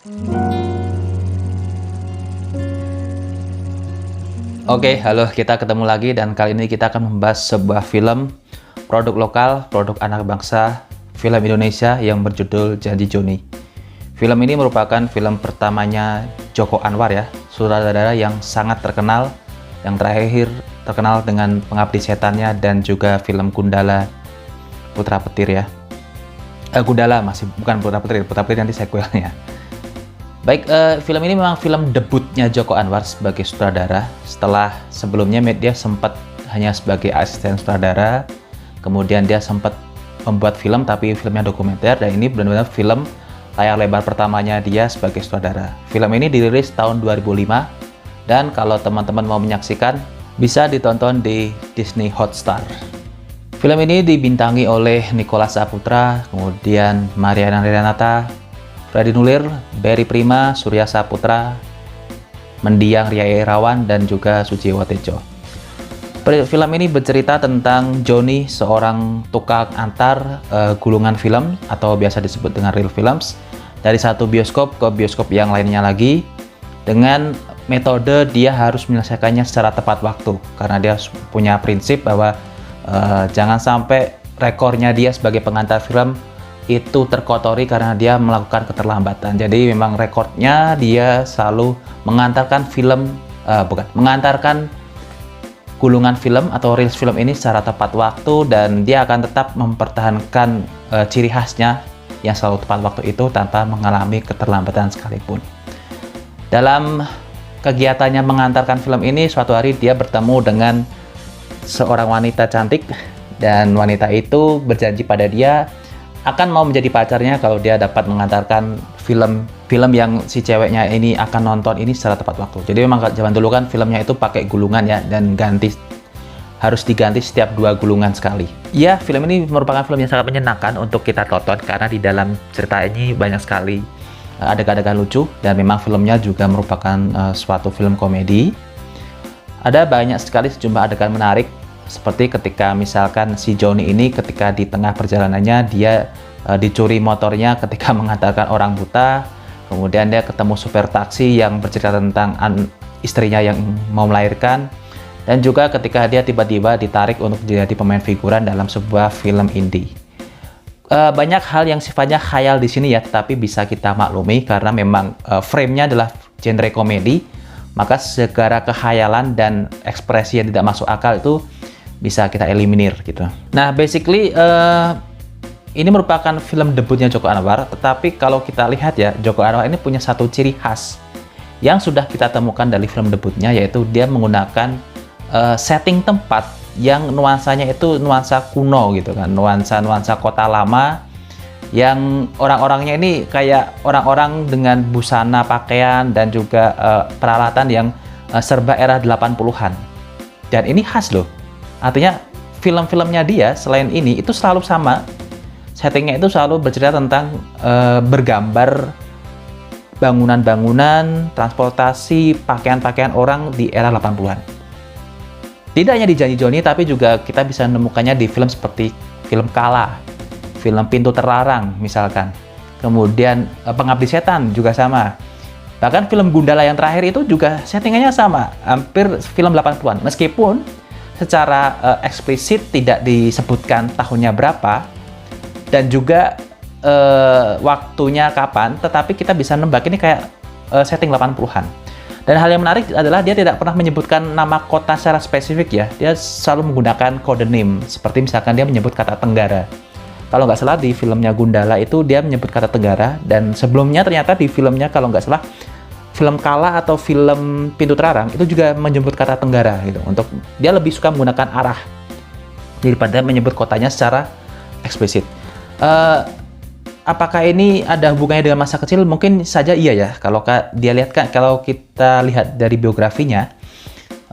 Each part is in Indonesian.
Oke, halo, kita ketemu lagi dan kali ini kita akan membahas sebuah film produk lokal, produk anak bangsa, film Indonesia yang berjudul Janji Joni. Film ini merupakan film pertamanya Joko Anwar ya, sutradara yang sangat terkenal, yang terakhir terkenal dengan Pengabdi Setannya dan juga film Gundala Putra Petir ya. Gundala masih bukan Putra Petir nanti sequelnya. Baik, film ini memang film debutnya Joko Anwar sebagai sutradara. Setelah sebelumnya dia sempat hanya sebagai asisten sutradara, kemudian dia sempat membuat film tapi filmnya dokumenter, dan ini benar-benar film layar lebar pertamanya dia sebagai sutradara. Film ini dirilis tahun 2005 dan kalau teman-teman mau menyaksikan bisa ditonton di Disney Hotstar. Film ini dibintangi oleh Nicholas Saputra, kemudian Mariana Renata, Freddy Nulir, Berry Prima, Surya Saputra, Mendiang Ria Irawan, dan juga Sujiwo Tejo. Film ini bercerita tentang Joni, seorang tukang antar gulungan film atau biasa disebut dengan real films, dari satu bioskop ke bioskop yang lainnya lagi, dengan metode dia harus menyelesaikannya secara tepat waktu karena dia punya prinsip bahwa jangan sampai rekornya dia sebagai pengantar film itu terkotori karena dia melakukan keterlambatan. Jadi memang rekornya dia selalu mengantarkan mengantarkan gulungan film atau reels film ini secara tepat waktu, dan dia akan tetap mempertahankan ciri khasnya yang selalu tepat waktu itu tanpa mengalami keterlambatan sekalipun. Dalam kegiatannya mengantarkan film ini, suatu hari dia bertemu dengan seorang wanita cantik, dan wanita itu berjanji pada dia akan mau menjadi pacarnya kalau dia dapat mengantarkan film yang si ceweknya ini akan nonton ini secara tepat waktu. Jadi memang zaman dulu kan filmnya itu pakai gulungan ya, dan harus diganti setiap 2 gulungan sekali. Ya, film ini merupakan film yang sangat menyenangkan untuk kita tonton karena di dalam cerita ini banyak sekali adegan-adegan lucu, dan memang filmnya juga merupakan suatu film komedi. Ada banyak sekali sejumlah adegan menarik, seperti ketika misalkan si Joni ini ketika di tengah perjalanannya dia dicuri motornya ketika mengantarkan orang buta, kemudian dia ketemu supir taksi yang bercerita tentang istrinya yang mau melahirkan, dan juga ketika dia tiba-tiba ditarik untuk jadi pemain figuran dalam sebuah film indie. Banyak hal yang sifatnya khayal di sini ya, tetapi bisa kita maklumi karena memang frame-nya adalah genre komedi, maka segala kekhayalan dan ekspresi yang tidak masuk akal itu bisa kita eliminir gitu. Nah, basically ini merupakan film debutnya Joko Anwar, tetapi kalau kita lihat ya, Joko Anwar ini punya satu ciri khas yang sudah kita temukan dari film debutnya, yaitu dia menggunakan setting tempat yang nuansanya itu nuansa kuno gitu kan, nuansa kota lama, yang orang-orangnya ini kayak orang-orang dengan busana pakaian dan juga peralatan yang serba era 80-an. Dan ini khas loh. Artinya film-filmnya dia selain ini itu selalu sama. Settingnya itu selalu bercerita tentang bergambar bangunan-bangunan, transportasi, pakaian-pakaian orang di era 80-an. Tidak hanya di Janji Joni, tapi juga kita bisa menemukannya di film seperti film Kala, film Pintu Terlarang misalkan. Kemudian Pengabdi Setan juga sama. Bahkan film Gundala yang terakhir itu juga settingannya sama, hampir film 80-an. Meskipun secara eksplisit tidak disebutkan tahunnya berapa dan juga waktunya kapan, tetapi kita bisa nebak ini kayak setting 80-an. Dan hal yang menarik adalah dia tidak pernah menyebutkan nama kota secara spesifik ya, dia selalu menggunakan kode name, seperti misalkan dia menyebut kata Tenggara. Kalau nggak salah di filmnya Gundala itu dia menyebut kata Tenggara, dan sebelumnya ternyata di filmnya kalau nggak salah film Kala atau film Pintu Terlarang itu juga menyebut kata Tenggara gitu. Untuk dia lebih suka menggunakan arah daripada menyebut kotanya secara eksplisit. Apakah ini ada hubungannya dengan masa kecil? Mungkin saja iya ya. Kalau kita lihat dari biografinya,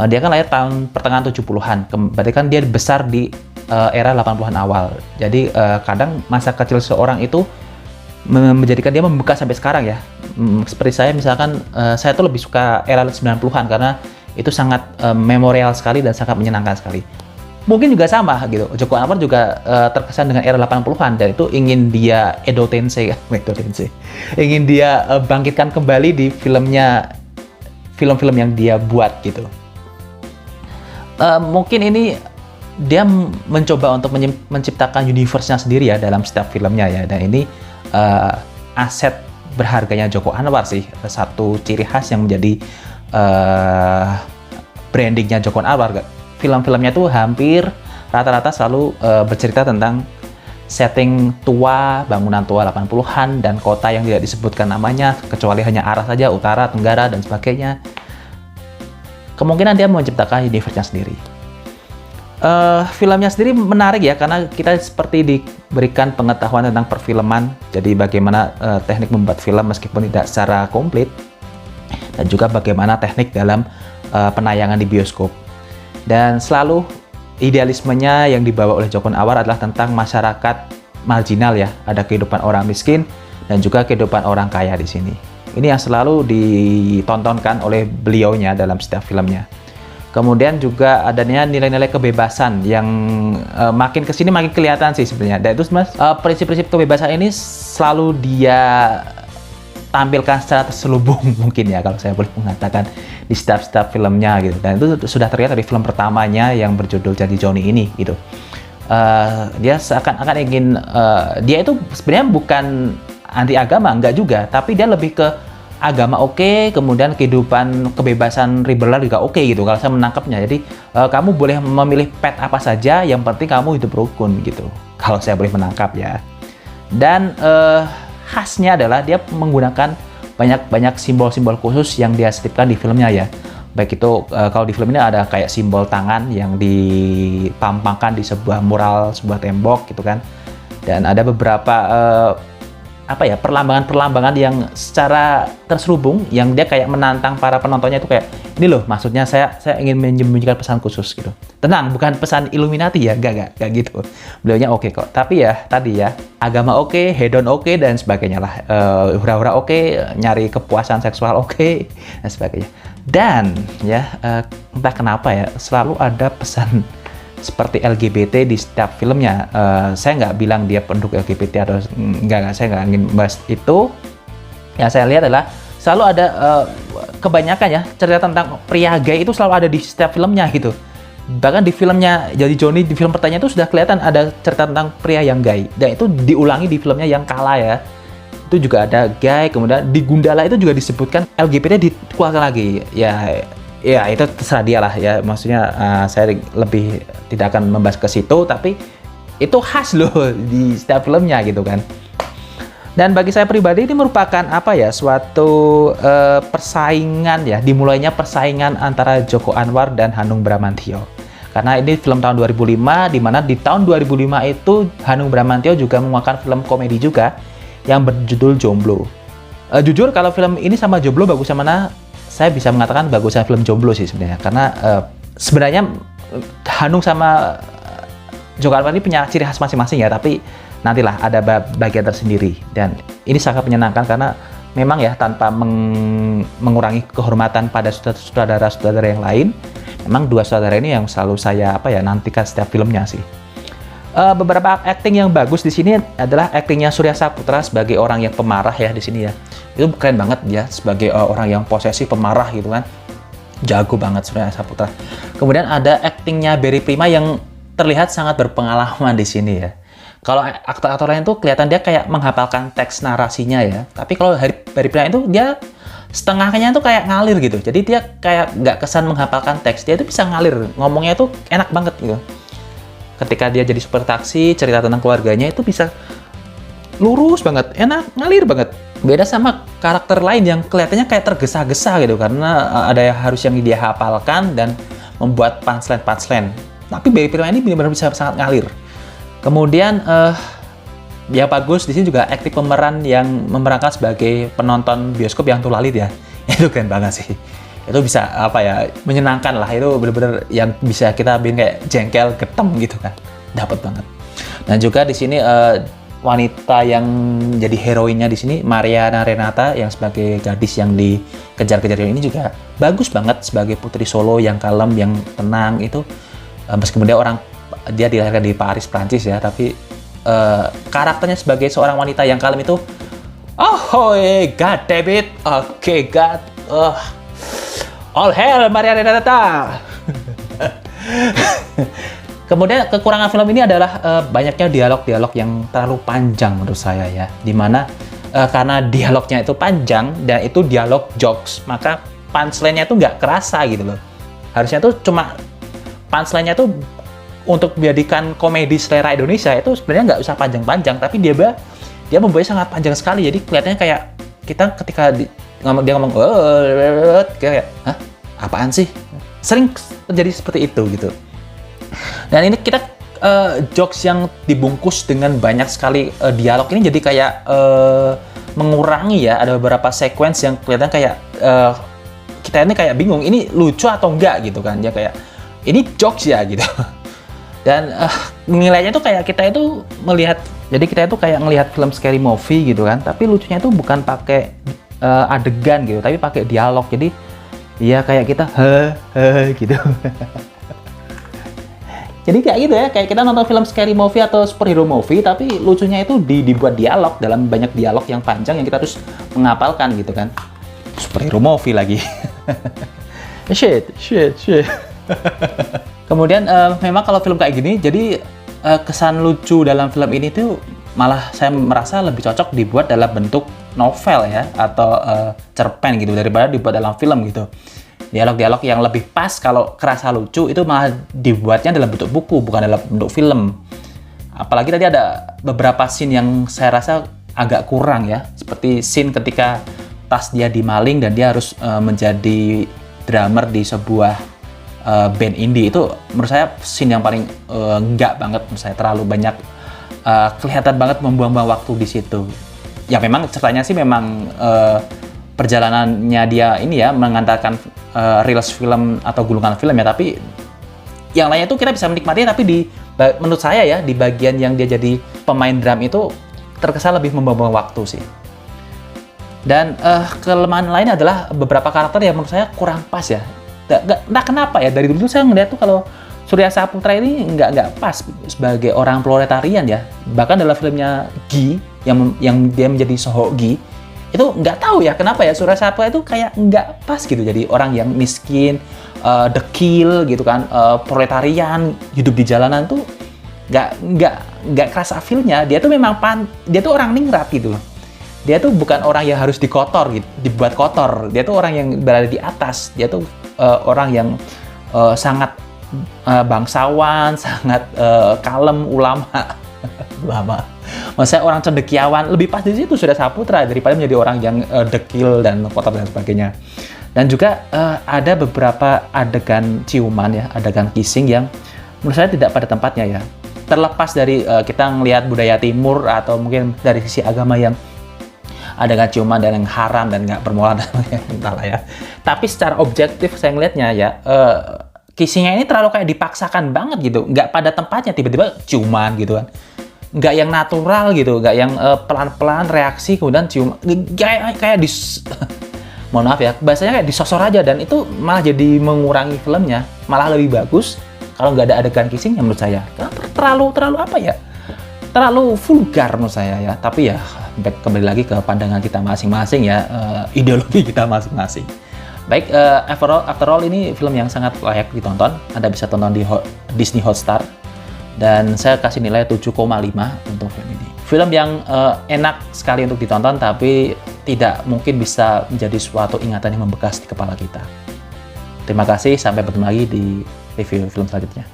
dia kan lahir tahun pertengahan 70-an. Berarti kan dia besar di era 80-an awal. Jadi kadang masa kecil seorang itu menjadikan dia membekas sampai sekarang ya. Seperti saya misalkan, saya tuh lebih suka era 90-an karena itu sangat memorial sekali dan sangat menyenangkan sekali. mungkin juga sama gitu. Joko Anwar juga terkesan dengan era 80-an dan itu ingin dia Edo Tensei ingin dia bangkitkan kembali di film-film yang dia buat gitu. Mungkin ini dia mencoba untuk menciptakan universe-nya sendiri ya dalam setiap filmnya ya, dan ini aset berharganya Joko Anwar sih, satu ciri khas yang menjadi brandingnya Joko Anwar. Film-filmnya tuh hampir rata-rata selalu bercerita tentang setting tua, bangunan tua 80-an, dan kota yang tidak disebutkan namanya, kecuali hanya arah saja, utara, tenggara, dan sebagainya. Kemungkinan dia menciptakan universe-nya sendiri. Filmnya sendiri menarik ya, karena kita seperti diberikan pengetahuan tentang perfilman, jadi bagaimana teknik membuat film meskipun tidak secara komplit, dan juga bagaimana teknik dalam penayangan di bioskop. Dan selalu idealismenya yang dibawa oleh Joko Anwar adalah tentang masyarakat marginal ya, ada kehidupan orang miskin dan juga kehidupan orang kaya di sini. Ini yang selalu ditontonkan oleh beliaunya dalam setiap filmnya. Kemudian juga adanya nilai-nilai kebebasan yang makin kesini makin kelihatan sih sebenarnya. Dan itu prinsip-prinsip kebebasan ini selalu dia tampilkan secara terselubung mungkin ya, kalau saya boleh mengatakan, di setiap filmnya gitu. Dan itu sudah terlihat dari film pertamanya yang berjudul Janji Joni ini gitu. Dia seakan-akan ingin dia itu sebenarnya bukan anti agama, enggak juga, tapi dia lebih ke agama oke, kemudian kehidupan kebebasan liberal juga oke gitu kalau saya menangkapnya. Jadi kamu boleh memilih path apa saja, yang penting kamu hidup rukun gitu, kalau saya boleh menangkap ya. Dan khasnya adalah dia menggunakan banyak simbol-simbol khusus yang dia selipkan di filmnya ya. Baik itu kalau di film ini ada kayak simbol tangan yang dipampangkan di sebuah mural, sebuah tembok gitu kan. Dan ada beberapa perlambangan-perlambangan yang secara terselubung yang dia kayak menantang para penontonnya, itu kayak ini loh, maksudnya saya ingin menyembunyikan pesan khusus gitu. Tenang, bukan pesan Illuminati ya, enggak gitu. Beliaunya oke kok. Tapi ya tadi ya, agama oke, hedon oke, dan sebagainya lah. Hura-hura oke, nyari kepuasan seksual oke, dan sebagainya. Dan ya entah kenapa ya, selalu ada pesan seperti LGBT di setiap filmnya. Saya nggak bilang dia pendukung LGBT atau enggak, saya nggak ingin bahas itu. Yang saya lihat adalah selalu ada kebanyakan ya cerita tentang pria gay itu selalu ada di setiap filmnya gitu. Bahkan di filmnya Janji Joni, di film pertanyaan itu sudah kelihatan ada cerita tentang pria yang gay, dan itu diulangi di filmnya yang kalah ya. Itu juga ada gay, kemudian di Gundala itu juga disebutkan LGBT dikeluarkan lagi ya itu terserah dia lah ya, maksudnya saya lebih tidak akan membahas ke situ, tapi itu khas loh di setiap filmnya gitu kan. Dan bagi saya pribadi ini merupakan suatu persaingan ya, dimulainya persaingan antara Joko Anwar dan Hanung Bramantyo. Karena ini film tahun 2005, di mana di tahun 2005 itu Hanung Bramantyo juga mengeluarkan film komedi juga yang berjudul Jomblo. Jujur kalau film ini sama Jomblo bagus yang mana? Saya bisa mengatakan bagusnya film Jomblo sih sebenarnya, karena sebenarnya Hanung sama Joko Anwar ini punya ciri khas masing-masing ya, tapi nantilah ada bagian tersendiri. Dan ini sangat menyenangkan karena memang ya tanpa mengurangi kehormatan pada sutradara-sutradara yang lain, memang dua sutradara ini yang selalu saya nantikan setiap filmnya sih. Beberapa acting yang bagus di sini adalah actingnya Surya Saputra sebagai orang yang pemarah ya di sini ya. Itu keren banget ya sebagai orang yang posesif, pemarah gitu kan. Jago banget Surya Saputra. Kemudian ada actingnya Berry Prima yang terlihat sangat berpengalaman di sini ya. Kalau aktor-aktor lain tuh kelihatan dia kayak menghafalkan teks narasinya ya. Tapi kalau Berry Prima itu dia setengahnya tuh kayak ngalir gitu. Jadi dia kayak nggak kesan menghafalkan teks. Dia itu bisa ngalir. Ngomongnya tuh enak banget gitu. Ketika dia jadi supir taksi, cerita tentang keluarganya itu bisa lurus banget, enak, ngalir banget. Beda sama karakter lain yang kelihatannya kayak tergesa-gesa gitu, karena ada yang harus yang dia hafalkan dan membuat punchline. Tapi Berry Prima ini benar-benar bisa sangat ngalir. Kemudian yang bagus di sini juga akting pemeran yang memerankan sebagai penonton bioskop yang tulalit ya. Itu keren banget sih. Itu bisa menyenangkan lah, itu bener-bener yang bisa kita bikin kayak jengkel, getem gitu kan, dapat banget. Dan juga di sini wanita yang jadi heroinnya di sini, Mariana Renata, yang sebagai gadis yang dikejar-kejar ini juga bagus banget sebagai putri Solo yang kalem, yang tenang itu. Meskipun dia orang dia dilahirkan di Paris, Prancis ya, tapi karakternya sebagai seorang wanita yang kalem itu, oh God damn it, okay God, all hell Maria Renata. Kemudian kekurangan film ini adalah banyaknya dialog-dialog yang terlalu panjang menurut saya ya, dimana karena dialognya itu panjang dan itu dialog jokes, maka punchline-nya itu nggak kerasa gitu loh. Harusnya tuh cuma punchline-nya tuh untuk menjadikan komedi selera Indonesia itu sebenarnya nggak usah panjang-panjang, tapi dia membuatnya sangat panjang sekali. Jadi kelihatannya kayak kita ketika dia ngomong kayak, hah? Apaan sih? Sering terjadi seperti itu gitu. Dan ini kita jokes yang dibungkus dengan banyak sekali dialog ini jadi kayak mengurangi ya. Ada beberapa sequence yang kelihatan kayak kita ini kayak bingung ini lucu atau enggak gitu kan. Ya kayak ini jokes ya gitu. Dan nilainya tuh kayak kita itu melihat, jadi kita itu kayak ngelihat film scary movie gitu kan, tapi lucunya itu bukan pakai adegan gitu, tapi pakai dialog. Jadi ya kayak kita gitu. Jadi kayak gitu ya, kayak kita nonton film scary movie atau superhero movie, tapi lucunya itu dibuat dialog dalam banyak dialog yang panjang yang kita terus menghafalkan gitu kan. Superhero movie lagi. shit. Kemudian memang kalau film kayak gini, jadi kesan lucu dalam film ini tuh malah saya merasa lebih cocok dibuat dalam bentuk novel ya, atau cerpen gitu, daripada dibuat dalam film gitu. Dialog-dialog yang lebih pas kalau kerasa lucu itu malah dibuatnya dalam bentuk buku, bukan dalam bentuk film. Apalagi tadi ada beberapa scene yang saya rasa agak kurang ya, seperti scene ketika tas dia dimaling dan dia harus menjadi drummer di sebuah band indie. Itu menurut saya scene yang paling enggak banget menurut saya, terlalu banyak kelihatan banget membuang-buang waktu di situ. Ya memang ceritanya sih memang perjalanannya dia ini ya mengantarkan reels film atau gulungan film ya, tapi yang lainnya itu kita bisa menikmatinya, tapi menurut saya ya di bagian yang dia jadi pemain drum itu terkesan lebih membuang-buang waktu sih. Dan kelemahan lain adalah beberapa karakter yang menurut saya kurang pas ya. Nggak kenapa ya, dari dulu saya ngeliat tuh kalau Surya Saputra ini nggak pas sebagai orang proletarian ya. Bahkan dalam filmnya Gi yang dia menjadi Soho Gi, itu nggak tahu ya kenapa ya Surya Saputra itu kayak nggak pas gitu, jadi orang yang miskin, dekil gitu kan, proletarian, hidup di jalanan tuh nggak kerasa feel-nya. Dia tuh memang dia tuh orang ningrat gitu loh. Dia tuh bukan orang yang harus dikotor gitu, dibuat kotor. Dia tuh orang yang berada di atas. Dia tuh orang yang sangat bangsawan, sangat kalem, ulama. Maksudnya orang cendekiawan, lebih pas di situ sudah Saputra daripada menjadi orang yang dekil dan kotor dan sebagainya. Dan juga ada beberapa adegan ciuman ya, adegan kissing yang menurut saya tidak pada tempatnya ya. Terlepas dari kita ngelihat budaya timur atau mungkin dari sisi agama yang adegan ciuman dan yang haram dan nggak bermoral dan entahlah ya. Tapi secara objektif saya ngelihatnya ya, kissingnya ini terlalu kayak dipaksakan banget gitu, nggak pada tempatnya, tiba-tiba ciuman gitu kan, nggak yang natural gitu, nggak yang pelan-pelan reaksi kemudian cium, kayak mohon maaf ya, bahasanya kayak disosor aja, dan itu malah jadi mengurangi filmnya. Malah lebih bagus kalau nggak ada adegan kissing yang menurut saya. Terlalu apa ya? Terlalu vulgar menurut saya ya. Tapi ya kembali lagi ke pandangan kita masing-masing ya, ideologi kita masing-masing. Baik, after all ini film yang sangat layak ditonton. Anda bisa tonton di Disney Hotstar. Dan saya kasih nilai 7,5 untuk film ini. Film yang enak sekali untuk ditonton, tapi tidak mungkin bisa menjadi suatu ingatan yang membekas di kepala kita. Terima kasih, sampai bertemu lagi di review film selanjutnya.